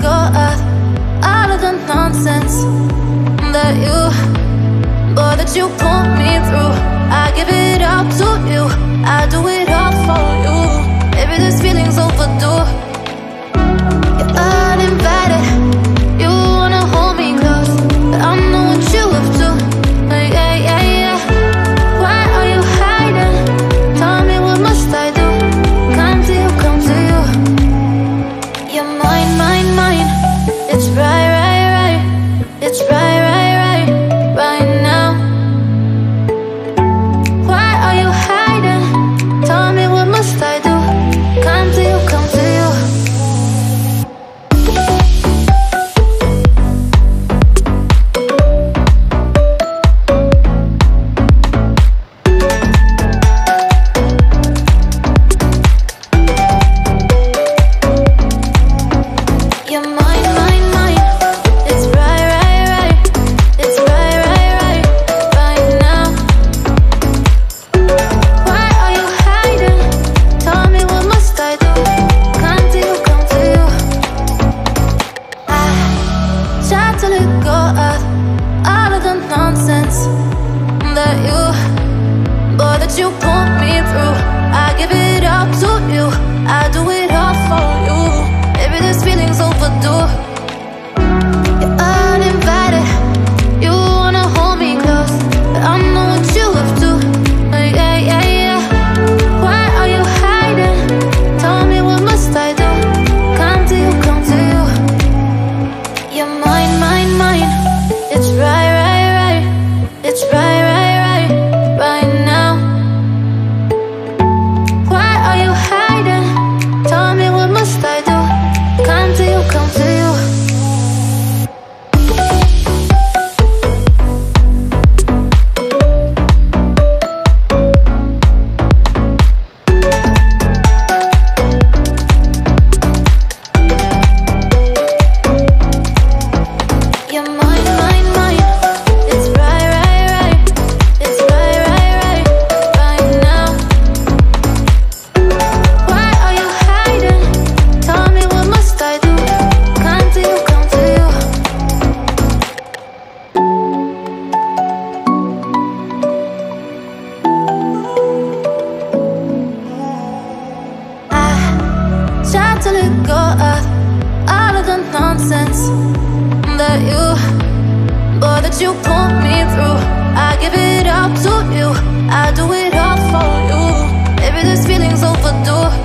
go of all of the nonsense that you, boy, that you put me through. I give it up to you, I do it all for you. Maybe this feeling's overdue. You're uninvited, you wanna hold me close, but I know what you up to. Yeah, yeah, yeah. Why are you hiding? Tell me, what must I do? Come to you, come to you. You're mine, mine, mine. It's right, right, right. It's right, right, right, right now. Why are you hiding? Tell me, what must I do? Come to you, come to you. You're mine, mine, mine. It's right, right, right. It's right, right, right, right now. Why are you hiding? Tell me, what must I do? Come to you, come to you. I tried to let go of all of the nonsense that you, boy, that you put me through. I give it up to you, I do it all for you. Maybe this feeling's overdue. You're uninvited, you wanna hold me close, but I know what you up to. Yeah, yeah, yeah. Why are you hiding? Tell me, what must I do? Come to you, come to you. You're mine, mine, mine. It's right, right, right. It's right, right, right, right now. Why are you hiding? Tell me, what must I do? Come to you, come to you. You're mine, mine, mine. It's right, right, right. It's right, right, right, right now. Why are you hiding? Tell me, what must I do? Come to you, come to you. I tried to let go of all of the nonsense that you, boy, that you put me through. I give it up to you, I do it all for you. Maybe this feeling's overdue.